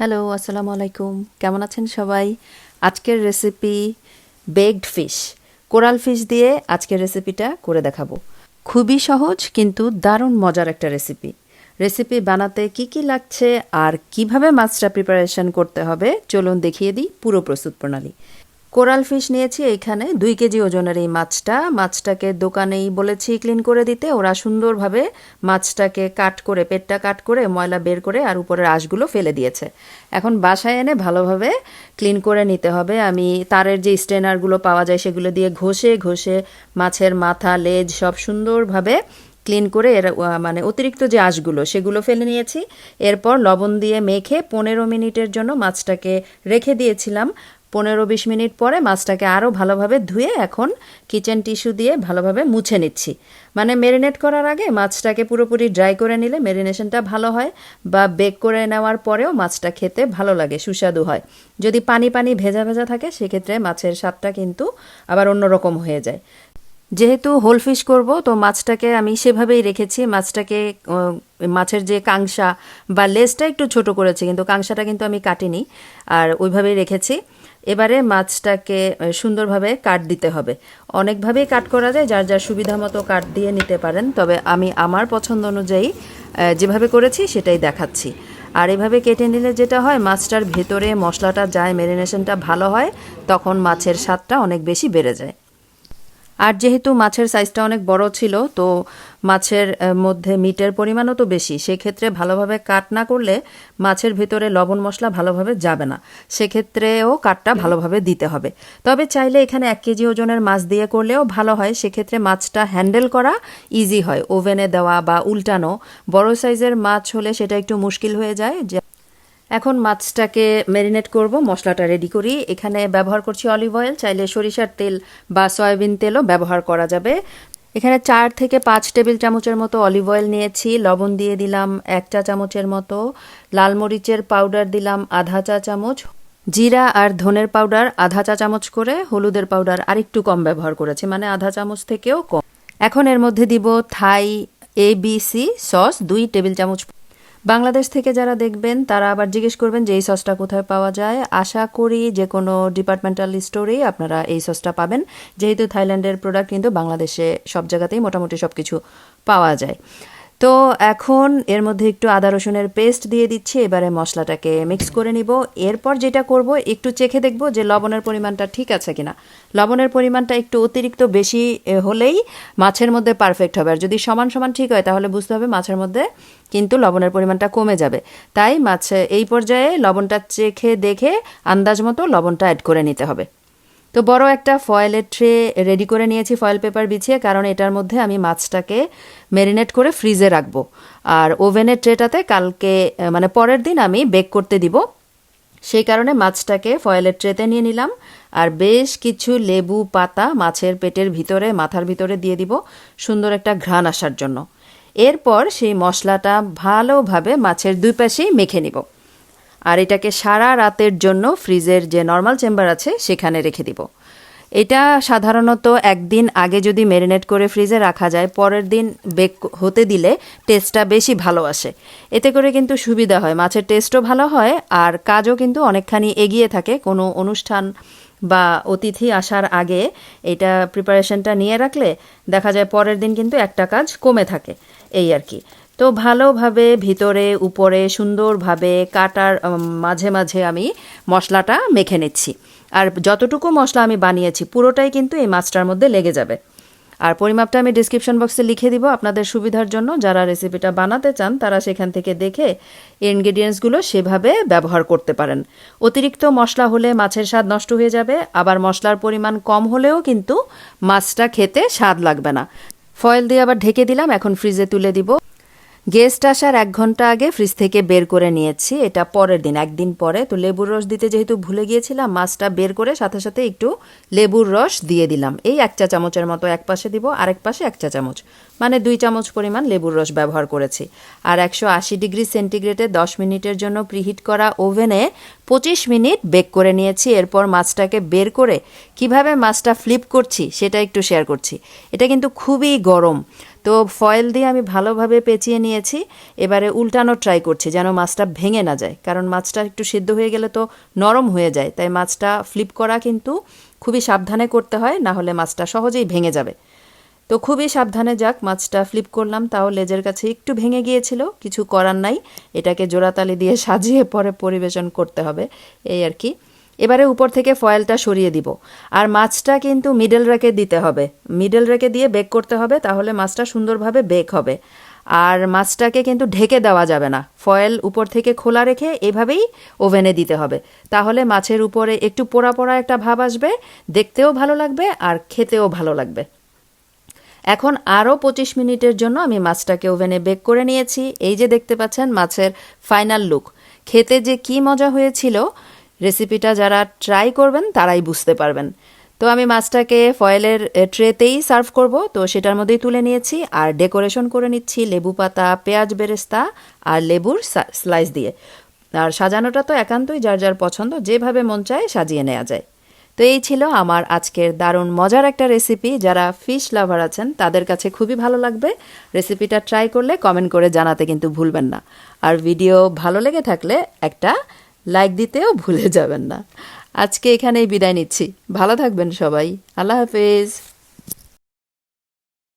Hello, আসসালামু আলাইকুম। কেমন আছেন সবাই? আজকের recipe baked fish, coral fish দিয়ে আজকের রেসিপিটা করে দেখাবো। খুবই সহজ কিন্তু দারুণ মজার একটা রেসিপি বানাতে কি কি লাগছে আর কিভাবে মাছটা প্রিপারেশন করতে হবে চলুন দেখিয়ে দিই পুরো প্রস্তুত প্রণালী। কোরাল ফিশ নিয়েছি এইখানে 2 কেজি ওজনের এই মাছটাকে দোকানেই বলেছি ক্লিন করে দিতে। ওরা সুন্দরভাবে মাছটাকে পেটটা কাট করে ময়লা বের করে আর উপরের আঁশগুলো ফেলে দিয়েছে। এখন বাসায় এনে ভালোভাবে ক্লিন করে নিতে হবে। আমি তারের যে স্ট্রেনারগুলো পাওয়া যায় সেগুলো দিয়ে ঘষে ঘষে মাছের মাথা লেজ সব সুন্দরভাবে ক্লিন করে মানে অতিরিক্ত যে আঁশগুলো সেগুলো ফেলে নিয়েছি। এরপর লবণ দিয়ে মেখে 15 মিনিটের জন্য মাছটাকে রেখে দিয়েছিলাম। 15-20 মিনিট পরে মাছটাকে আরও ভালোভাবে ধুয়ে এখন কিচেন টিস্যু দিয়ে ভালোভাবে মুছে নিচ্ছি। মানে ম্যারিনেট করার আগে মাছটাকে পুরোপুরি ড্রাই করে নিলে ম্যারিনেশনটা ভালো হয়, বা বেক করে নেওয়ার পরেও মাছটা খেতে ভালো লাগে, সুস্বাদু হয়। যদি পানি পানি ভেজা ভেজা থাকে সেক্ষেত্রে মাছের স্বাদটা কিন্তু আবার অন্যরকম হয়ে যায়। যেহেতু হোল ফিশ করব তো মাছটাকে আমি সেভাবেই রেখেছি। মাছের যে কাংসা বা লেজটা একটু ছোট করেছি, কিন্তু কাংসাটা কিন্তু আমি কাটিনি, আর ওইভাবেই রেখেছি। এবারে মাছটাকে সুন্দরভাবে কাট দিতে হবে। অনেকভাবেই কাট করা যায়, যার যার সুবিধা মতো কাট দিয়ে নিতে পারেন, তবে আমি আমার পছন্দ অনুযায়ী যেভাবে করেছি সেটাই দেখাচ্ছি। আর এভাবে কেটে নিলে যেটা হয়, মাছটার ভেতরে মশলাটা যায়, ম্যারিনেশনটা ভালো হয়, তখন মাছের স্বাদটা অনেক বেশি বেড়ে যায়। আর যেহেতু মাছের সাইজটা অনেক বড় ছিল, তো মাছের মধ্যে মিটের পরিমাণও তো বেশি, সেক্ষেত্রে ভালোভাবে কাট না করলে মাছের ভিতরে লবণ মশলা ভালোভাবে যাবে না, সেক্ষেত্রেও কাটটা ভালোভাবে দিতে হবে। তবে চাইলে এখানে 1 কেজি ওজনের মাছ দিয়ে করলেও ভালো হয়, সেক্ষেত্রে মাছটা হ্যান্ডেল করা ইজি হয়, ওভেনে দেওয়া বা উল্টানো। বড় সাইজের মাছ হলে সেটা একটু মুশকিল হয়ে যায়। এখন মাছটাকে ম্যারিনেট করব, মশলাটা রেডি করি। এখানে ব্যবহার করছি অলিভ অয়েল, চাইলে সরিষার তেল বা সয়াবিন তেলও ব্যবহার করা যাবে। এখানে 4 থেকে 5 টেবিল চামচের মতো অলিভ অয়েল নিয়েছি। লবণ দিয়ে দিলাম 1 চা চামচের মতো, লাল মরিচের পাউডার দিলাম আধা চা চামচ, জিরা আর ধনের পাউডার আধা চা চামচ করে, হলুদের পাউডার আরেকটু কম ব্যবহার করেছি, মানে আধা চামচ থেকেও কম। এখন এর মধ্যে দিব থাই ABC সস 2 টেবিল চামচ। বাংলাদেশ থেকে যারা দেখবেন তারা আবার জিজ্ঞেস করবেন যে এই সসটা কোথায় পাওয়া যায়। আশা করি যে কোনো ডিপার্টমেন্টাল স্টোরেই আপনারা এই সসটা পাবেন, যেহেতু থাইল্যান্ডের প্রোডাক্ট কিন্তু বাংলাদেশে সব জায়গাতেই মোটামুটি সব কিছু পাওয়া যায়। তো এখন এর মধ্যে একটু আদা রসুনের পেস্ট দিয়ে দিচ্ছি। এবারে মশলাটাকে মিক্স করে নিব। এরপর যেটা করব, একটু চেখে দেখব যে লবণের পরিমাণটা ঠিক আছে কিনা। লবণের পরিমাণটা একটু অতিরিক্ত বেশি হলেই মাছের মধ্যে পারফেক্ট হবে, আর যদি সমান সমান ঠিক হয় তাহলে বুঝতে হবে মাছের মধ্যে কিন্তু লবণের পরিমাণটা কমে যাবে। তাই এই পর্যায়ে লবণটা চেখে দেখে আন্দাজ মতো লবণটা অ্যাড করে নিতে হবে। তো বড় একটা ফয়েলের ট্রে রেডি করে নিয়েছি, ফয়েল পেপার বিছিয়ে, কারণ এটার মধ্যে আমি মাছটাকে ম্যারিনেট করে ফ্রিজে রাখবো। আর ওভেনের ট্রেটাতে কালকে মানে পরের দিন আমি বেক করতে দিব, সেই কারণে মাছটাকে ফয়েলের ট্রেতে নিয়ে নিলাম। আর বেশ কিছু লেবু পাতা মাছের পেটের ভিতরে, মাথার ভিতরে দিয়ে দিব, সুন্দর একটা ঘ্রাণ আসার জন্য। এরপর সেই মশলাটা ভালোভাবে মাছের 2 পাশেই মেখে নিব, আর এটাকে সারা রাতের জন্য ফ্রিজের যে নর্মাল চেম্বার আছে সেখানে রেখে দিব। এটা সাধারণত একদিন আগে যদি ম্যারিনেট করে ফ্রিজে রাখা যায়, পরের দিন বেক হতে দিলে টেস্টটা বেশি ভালো আসে। এতে করে কিন্তু সুবিধা হয়, মাছের টেস্টও ভালো হয় আর কাজও কিন্তু অনেকখানি এগিয়ে থাকে। কোনো অনুষ্ঠান বা অতিথি আসার আগে এটা প্রিপারেশনটা নিয়ে রাখলে দেখা যায় পরের দিন কিন্তু একটা কাজ কমে থাকে, এই আর কি। তো ভালোভাবে ভিতরে উপরে সুন্দরভাবে কাটার মাঝে মাঝে আমি মশলাটা মেখে নিচ্ছি। আর যতটুকু মশলা আমি বানিয়েছি পুরোটাই কিন্তু এই মাছটার মধ্যে লেগে যাবে। আর পরিমাপটা আমি ডিসক্রিপশন বক্সে লিখে দিব আপনাদের সুবিধার জন্য। যারা রেসিপিটা বানাতে চান তারা সেখান থেকে দেখে ইনগ্রেডিয়েন্টসগুলো সেভাবে ব্যবহার করতে পারেন। অতিরিক্ত মশলা হলে মাছের স্বাদ নষ্ট হয়ে যাবে, আবার মশলার পরিমাণ কম হলেও কিন্তু মাছটা খেতে স্বাদ লাগবে না। ফয়েল দিয়ে আবার ঢেকে দিলাম, এখন ফ্রিজে তুলে দিব। গেস্ট আসার 1 ঘন্টা আগে ফ্রিজ থেকে বের করে নিয়েছি, এটা পরের দিন, একদিন পরে। তো লেবুর রস দিতে যেহেতু ভুলে গিয়েছিলাম, মাছটা বের করে সাথে সাথে একটু লেবুর রস দিয়ে দিলাম। এই 1 চা চামচের মতো এক পাশে দিব, আরেক পাশে 1 চা চামচ, মানে 2 চামচ পরিমাণ লেবুর রস ব্যবহার করেছি। আর 180 ডিগ্রি সেন্টিগ্রেডে 10 মিনিটের জন্য প্রিহিট করা ওভেনে 25 মিনিট বেক করে নিয়েছি। এরপর মাছটাকে বের করে কিভাবে মাছটা ফ্লিপ করছি সেটা একটু শেয়ার করছি। এটা কিন্তু খুবই গরম, তো ফয়েল দিয়ে আমি ভালোভাবে পেঁচিয়ে নিয়েছি। এবারে উল্টানো ট্রাই করছি যেন মাছটা ভেঙে না যায়, কারণ মাছটা একটু সিদ্ধ হয়ে গেলে তো নরম হয়ে যায়, তাই মাছটা ফ্লিপ করা কিন্তু খুবই সাবধানে করতে হয়, না হলে মাছটা সহজেই ভেঙে যাবে। তো খুবই সাবধানে যাক মাছটা ফ্লিপ করলাম, তাও লেজের কাছে একটু ভেঙে গিয়েছিল, কিছু করার নাই, এটাকে জোড়াতালি দিয়ে সাজিয়ে পরে পরিবেশন করতে হবে, এই আর কি। এবারে উপর থেকে ফয়েলটা সরিয়ে দিব, আর মাছটা কিন্তু মিডল রেখে দিতে হবে, মিডল রেখে দিয়ে বেক করতে হবে, তাহলে মাছটা সুন্দরভাবে বেক হবে। আর মাছটাকে কিন্তু ঢেকে দেওয়া যাবে না, ফয়েল উপর থেকে খোলা রেখে এভাবেই ওভেনে দিতে হবে, তাহলে মাছের উপরে একটু পোড়া পোড়া একটা ভাব আসবে, দেখতেও ভালো লাগবে আর খেতেও ভালো লাগবে। এখন আরও 25 মিনিটের জন্য আমি মাছটাকে ওভেনে বেক করে নিয়েছি। এই যে দেখতে পাচ্ছেন মাছের ফাইনাল লুক, খেতে যে কি মজা হয়েছিল, রেসিপিটা যারা ট্রাই করবেন তারাই বুঝতে পারবেন। তো আমি মাছটাকে ফয়েলের ট্রেতেই সার্ভ করব, তো সেটার মধ্যেই তুলে নিয়েছি আর ডেকোরেশন করে নিচ্ছি লেবু পাতা, পেঁয়াজ বেরেস্তা আর লেবুর স্লাইস দিয়ে। আর সাজানোটা তো একান্তই যার যার পছন্দ, যেভাবে মন চায় সাজিয়ে নেওয়া যায়। তো এই ছিল আমার আজকের দারুণ মজার একটা রেসিপি, যারা ফিশ লাভার আছেন তাদের কাছে খুবই ভালো লাগবে। রেসিপিটা ট্রাই করলে কমেন্ট করে জানাতে কিন্তু ভুলবেন না, আর ভিডিও ভালো লেগে থাকলে একটা লাইক দিতেও ভুলে যাবেন না। আজকে এখানেই বিদায় নিচ্ছি, ভালো থাকবেন সবাই, আল্লাহ হাফেজ।